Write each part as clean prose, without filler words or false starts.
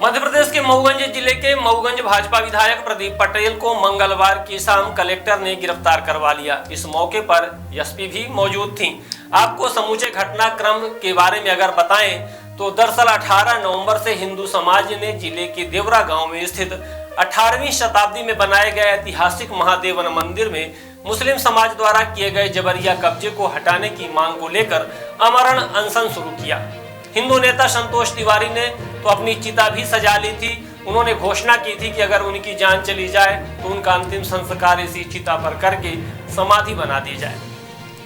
मध्य प्रदेश के मऊगंज जिले के मऊगंज भाजपा विधायक प्रदीप पटेल को मंगलवार की शाम कलेक्टर ने गिरफ्तार करवा लिया। इस मौके पर एसपी भी मौजूद थीं। आपको समूचे घटनाक्रम के बारे में अगर बताएं तो दरअसल 18 नवंबर से हिंदू समाज ने जिले के देवरा गांव में स्थित 18वीं शताब्दी में बनाए गए ऐतिहासिक महादेवन मंदिर में मुस्लिम समाज द्वारा किए गए जबरिया कब्जे को हटाने की मांग को लेकर अमरण अनशन शुरू किया। हिंदू नेता संतोष तिवारी ने तो अपनी चिता भी सजा ली थी। उन्होंने घोषणा की थी कि अगर उनकी जान चली जाए तो उनका अंतिम संस्कार इसी चिता पर करके समाधि बना दी जाए।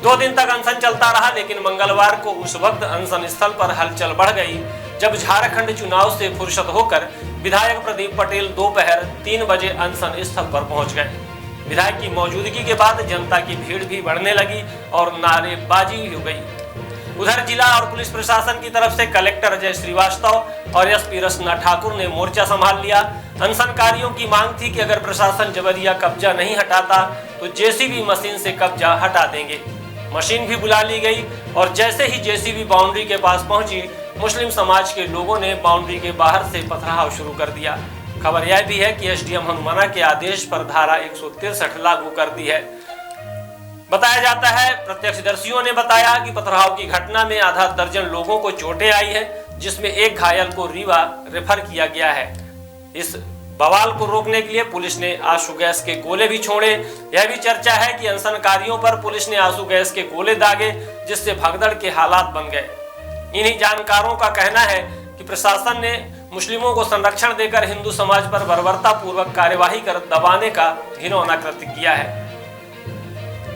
2 दिन तक अनशन चलता रहा, लेकिन मंगलवार को उस वक्त अनशन स्थल पर हलचल बढ़ गई जब झारखंड चुनाव से फुर्सत होकर विधायक प्रदीप पटेल दोपहर 3 बजे अनशन स्थल पर पहुंच गए। विधायक की मौजूदगी के बाद जनता की भीड़ भी बढ़ने लगी और नारेबाजी हो गई। उधर जिला और पुलिस प्रशासन की तरफ से कलेक्टर अजय श्रीवास्तव और एसपी रचना ठाकुर ने मोर्चा संभाल लिया। अनशनकारियों की मांग थी कि अगर प्रशासन जबरिया कब्जा नहीं हटाता तो जेसीबी मशीन से कब्जा हटा देंगे। मशीन भी बुला ली गई और जैसे ही जेसीबी बाउंड्री के पास पहुंची, मुस्लिम समाज के लोगों ने बाउंड्री के बाहर से पथराव शुरू कर दिया। खबर यह भी है कि एसडीएम हनुमाना के आदेश पर धारा 163 लागू कर दी है। बताया जाता है, प्रत्यक्षदर्शियों ने बताया कि पथराव की घटना में आधा दर्जन लोगों को चोटें आई है, जिसमें एक घायल को रीवा रेफर किया गया है। इस बवाल को रोकने के लिए पुलिस ने आंसू गैस के गोले भी छोड़े। यह भी चर्चा है कि अनशनकारियों पर पुलिस ने आंसू गैस के गोले दागे, जिससे भगदड़ के हालात बन गए। इन्हीं जानकारों का कहना है कि प्रशासन ने मुस्लिमों को संरक्षण देकर हिंदू समाज पर बर्बरता पूर्वक कार्यवाही कर दबाने का घिनौना कृत्य किया है।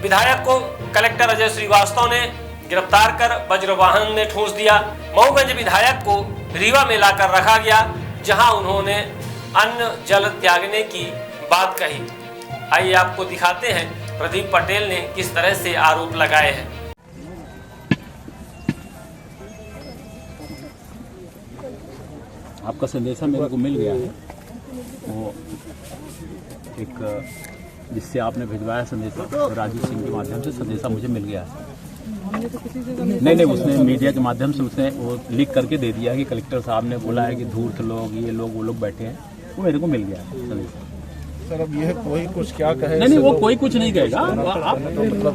विधायक को कलेक्टर अजय श्रीवास्तव ने गिरफ्तार कर वज्रवाहन ने ठूंस दिया। मऊगंज विधायक को रीवा में लाकर रखा गया, जहां उन्होंने अन्न जल त्यागने की बात कही। आइए आपको दिखाते हैं प्रदीप पटेल ने किस तरह से आरोप लगाए हैं। आपका संदेशा मेरे को मिल गया है, वो एक जिससे आपने भिजवाया संदेशा, तो राजू सिंह के माध्यम से संदेशा मुझे मिल गया है। नहीं, उसने मीडिया के माध्यम से उसने वो लिख करके दे दिया कि कलेक्टर साहब ने बोला है कि धूर्त लोग, ये लोग, वो लोग बैठे हैं। वो मेरे को मिल गया है संदेशा। सर, अब यह कोई कुछ क्या कहे? नहीं, वो कोई कुछ नहीं कहेगा। आप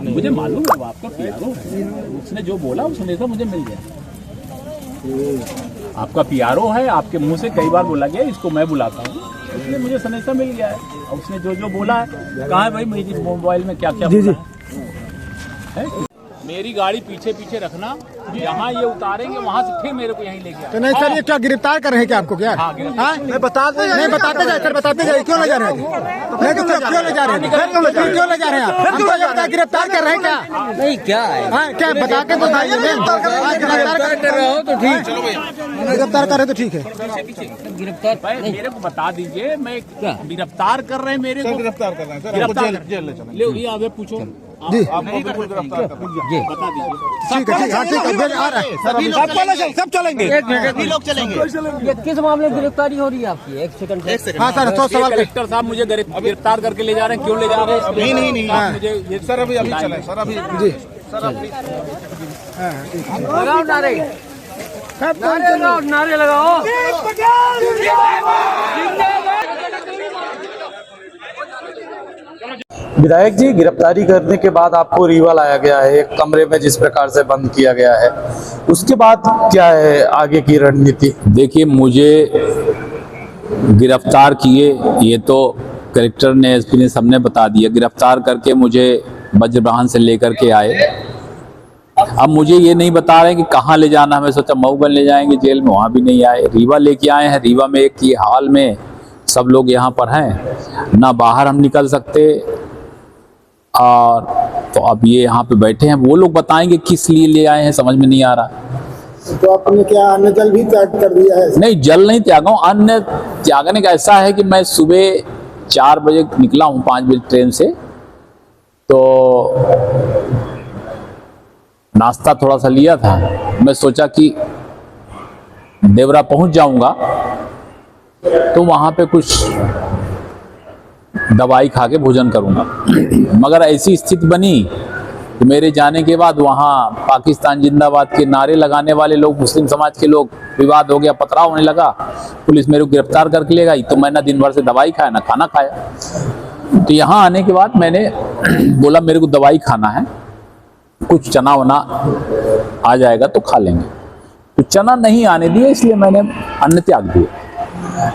मुझे मालूम है, आपका पीआरओ है, उसने जो बोला वो संदेशा मुझे मिल गया। आपका पीआरओ है, आपके मुंह से कई बार बोला गया, इसको मैं बुलाता हूँ, इसलिए मुझे संदेशा मिल गया है। उसने जो बोला है, कहा है भाई मेरी मोबाइल में क्या बोला है? मेरी गाड़ी पीछे रखना, यहाँ ये उतारेंगे, वहाँ से फिर मेरे को यहीं लेके तो नहीं सर, ये क्या गिरफ्तार कर रहे हैं क्या आपको? क्या नहीं बताते जाए सर, बताते जाए। क्यों ले जा रहे हैं? क्यों ले जा रहे हैं? क्यों ले जा रहे हैं आप? हमको ये बता, गिरफ्तार कर रहे हैं क्या? नहीं, क्या है क्या बता के बताइए। गिरफ्तार कर रहे हो तो ठीक, गिरफ्तार कर रहे तो ठीक है। गिरफ्तार मेरे को बता दीजिए, मैं गिरफ्तार कर रहे हैं, मेरे को गिरफ्तार कर रहे हैं, गिरफ्तार जेल ले चलो। आगे पूछो जी, आपको बिल्कुल गिरफ्तार कर जी, बता दीजिए। ठीक है, सब चलेंगे, एक मिनट, सभी लोग चलेंगे। ये किस मामले में गिरफ्तारी हो रही है आपकी? एक सेकंड। हाँ सर, तो सवाल कलेक्टर साहब मुझे गिरफ्तार करके ले जा रहे हैं, क्यों ले जा रहे हैं? नहीं, मुझे ये सर अभी चले सर, अभी जी सर, लगाओ नारे, नारे लगाओ। विधायक जी, गिरफ्तारी करने के बाद आपको रीवा लाया गया है, एक कमरे में जिस प्रकार से बंद किया गया है, उसके बाद क्या है आगे की रणनीति? देखिए, मुझे गिरफ्तार किए, ये तो कलेक्टर ने, एसपी ने, सबने बता दिया। गिरफ्तार करके मुझे वज्रवाहन से लेकर के आए। अब मुझे ये नहीं बता रहे कि कहाँ ले जाना। हमें सोचा मऊगंज ले जाएंगे जेल में, वहाँ भी नहीं आए। रीवा लेके आए हैं। रीवा में एक ही हाल में सब लोग यहाँ पर हैं, ना बाहर हम निकल सकते, और तो अब ये यहाँ पे बैठे हैं। वो लोग बताएंगे किस लिए ले आए हैं, समझ में नहीं आ रहा। तो आपने क्या अन्न जल भी त्याग कर दिया है? नहीं, जल नहीं त्यागा हूँ। अन्न त्यागने का ऐसा है कि मैं सुबह 4 बजे निकला हूँ, 5 बजे ट्रेन से, तो नाश्ता थोड़ा सा लिया था। मैं सोचा कि देवरा पहुंच जाऊंगा तो वहां पे कुछ दवाई खा के भोजन करूंगा, मगर ऐसी स्थिति बनी तो मेरे जाने के बाद वहाँ पाकिस्तान जिंदाबाद के नारे लगाने वाले लोग, मुस्लिम समाज के लोग, विवाद हो गया, पथराव होने लगा। पुलिस मेरे को गिरफ्तार करके ले गई। तो मैं ना दिन भर से दवाई खाया ना खाना खाया। तो यहाँ आने के बाद मैंने बोला मेरे को दवाई खाना है, कुछ चना वना आ जाएगा तो खा लेंगे। तो चना नहीं आने दिए, इसलिए मैंने अन्न त्याग दिया।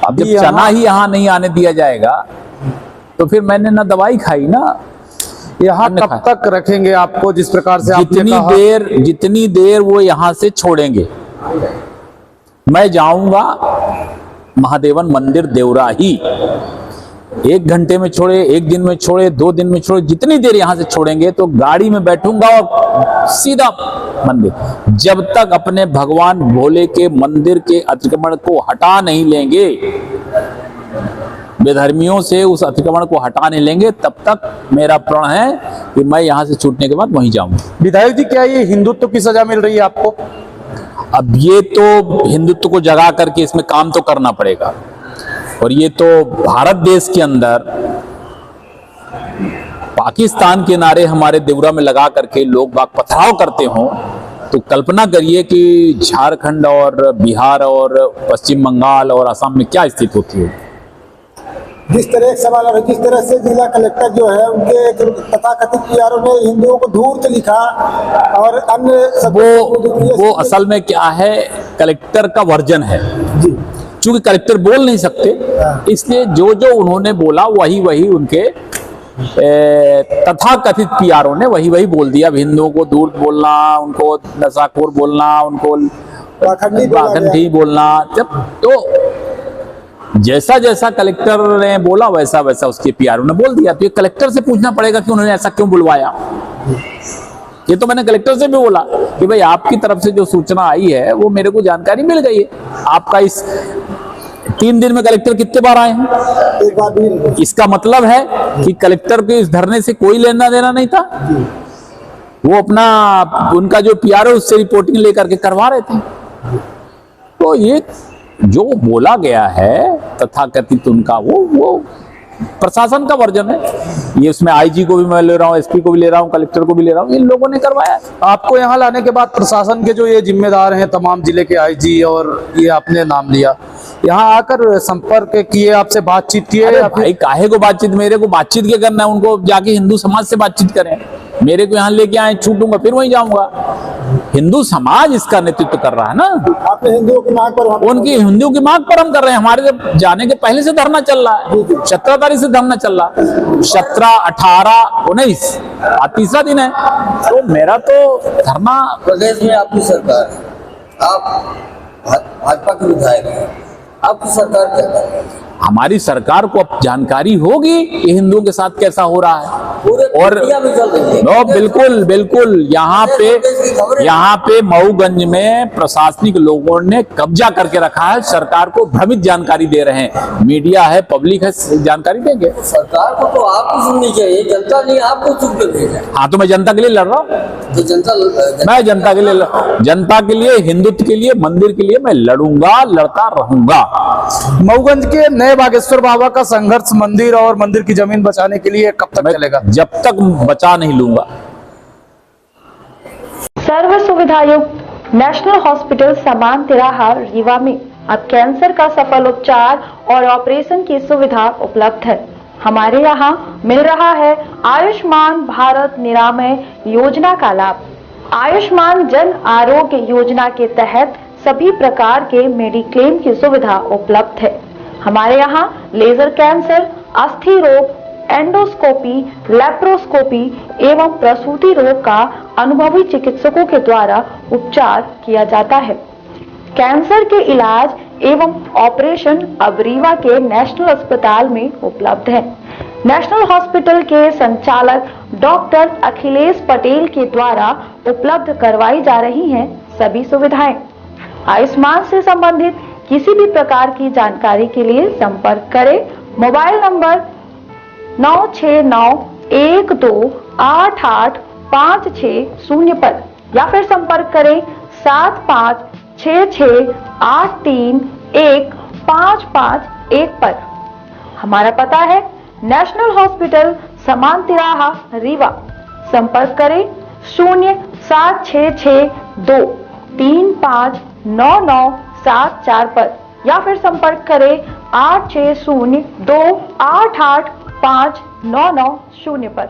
अब जब चना ही यहाँ नहीं आने दिया जाएगा तो फिर मैंने ना दवाई खाई ना। यहाँ कब तक रखेंगे आपको, जिस प्रकार से जितनी देर वो यहाँ से छोड़ेंगे। मैं जाऊंगा महादेवन मंदिर देवरा ही, 1 घंटे में छोड़े, 1 दिन में छोड़े, 2 दिन में छोड़े, जितनी देर यहाँ से छोड़ेंगे तो गाड़ी में बैठूंगा और सीधा मंदिर। जब तक अपने भगवान भोले के मंदिर के अतिक्रमण को हटा नहीं लेंगे, बेधर्मियों से उस अतिक्रमण को हटा नहीं लेंगे, तब तक मेरा प्रण है कि मैं यहाँ से छूटने के बाद वहीं जाऊंगा। विधायक जी, क्या ये हिंदुत्व की सजा मिल रही है आपको? अब ये तो हिंदुत्व को जगा करके इसमें काम तो करना पड़ेगा। और ये तो भारत देश के अंदर पाकिस्तान के नारे हमारे देवरा में लगा करके लोग बाग पथराव करते हों, तो कल्पना करिए कि झारखंड और बिहार और पश्चिम बंगाल और असम में क्या स्थिति होती है। जिस तरह एक सवाल है, जिस तरह से जिला कलेक्टर जो है उनके तथाकथित पीआरओ ने हिंदुओं को धूर्त लिखा और अन्य वो असल में क्या है, कलेक्टर का वर्जन है। चूंकि कलेक्टर बोल नहीं सकते, इसलिए जो जो उन्होंने बोला वही वही उनके तथाकथित पीआरओ ने वही वही बोल दिया। हिंदुओं को धूर्त बोलना, उनको नशाखोर बोलना, उनको पाखंडी बोलना, जब तो जैसा जैसा कलेक्टर ने बोला वैसा वैसा उसके पीआरओ ने बोल दिया। तो ये कलेक्टर से पूछना पड़ेगा कि उन्होंने ऐसा क्यों बुलवाया। ये तो मैंने कलेक्टर से भी बोला कि भाई आपकी तरफ से जो सूचना आई है वो मेरे को जानकारी मिल गई है। आपका इस 3 दिन में कलेक्टर कितने बार आए हैं? एक बार भी। इसका मतलब है कि कलेक्टर के इस धरने से कोई लेना देना नहीं था। वो अपना उनका जो पीआरओ उससे रिपोर्टिंग लेकर के करवा रहे थे। तो ये जो बोला गया है तथाकथित उनका वो प्रशासन का वर्जन है। ये उसमें आईजी को भी मैं ले रहा हूँ, एसपी को भी ले रहा हूँ, कलेक्टर को भी ले रहा हूँ, इन लोगों ने करवाया। आपको यहाँ लाने के बाद प्रशासन के जो ये जिम्मेदार हैं, तमाम जिले के आईजी और ये आपने नाम लिया, यहाँ आकर संपर्क किए, आपसे बातचीत किए? भाई काहे को बातचीत, मेरे को बातचीत क्या करना है, उनको जाके हिंदू समाज से बातचीत करें। मेरे को यहाँ लेके आए, छूटूंगा फिर वहीं जाऊंगा। हिंदू समाज इसका नेतृत्व कर रहा है ना। आपने हिंदुओं की मांग पर, उनकी हिंदुओं की मांग पर हम कर रहे हैं। हमारे जाने के पहले से धरना चल रहा है, 17 तारीख से धरना चल रहा है, 17, 18, 19 आज 3रा दिन है। तो मेरा तो धरना। प्रदेश में आपकी सरकार है, आप भाजपा के विधायक हैं, आपकी सरकार क्या कर रही है? हमारी सरकार को अब जानकारी होगी कि हिंदुओं के साथ कैसा हो रहा है। और बिल्कुल बिल्कुल यहाँ पे मऊगंज में प्रशासनिक लोगों ने कब्जा करके रखा है। सरकार को भ्रमित जानकारी दे रहे हैं। मीडिया है, पब्लिक है, जानकारी देंगे। सरकार को तो आपको सुननी चाहिए, जनता नहीं आपको चुप कर देगा। हाँ, तो मैं जनता के लिए लड़ रहा हूँ। तो मैं जनता के लिए, हिंदुत्व के लिए, मंदिर के लिए मैं लड़ूंगा, लड़ता रहूंगा। मऊगंज के नए बागेश्वर बाबा का संघर्ष मंदिर और मंदिर की जमीन बचाने के लिए कब तक चलेगा? जब तक बचा नहीं लूंगा। सर्व सुविधा युक्त नेशनल हॉस्पिटल समान तिराहा रीवा में अब कैंसर का सफल उपचार और ऑपरेशन की सुविधा उपलब्ध है। हमारे यहाँ मिल रहा है आयुष्मान भारत निरामय योजना का लाभ। आयुष्मान जन आरोग्य योजना के तहत सभी प्रकार के मेडिक्लेम की सुविधा उपलब्ध है। हमारे यहाँ लेजर कैंसर, अस्थि रोग, एंडोस्कोपी, लेप्रोस्कोपी एवं प्रसूति रोग का अनुभवी चिकित्सकों के द्वारा उपचार किया जाता है। कैंसर के इलाज एवं ऑपरेशन अब रीवा के नेशनल अस्पताल में उपलब्ध है। नेशनल हॉस्पिटल के संचालक डॉक्टर अखिलेश पटेल के द्वारा उपलब्ध करवाई जा रही हैं सभी सुविधाएं। आयुष्मान से संबंधित किसी भी प्रकार की जानकारी के लिए संपर्क करें मोबाइल नंबर 9691288560 पर या फिर संपर्क करें 7566831551 पर। हमारा पता है नेशनल हॉस्पिटल समान तिराहा रीवा। संपर्क करें 07662359974 पर या फिर संपर्क करें 8602888599 पर।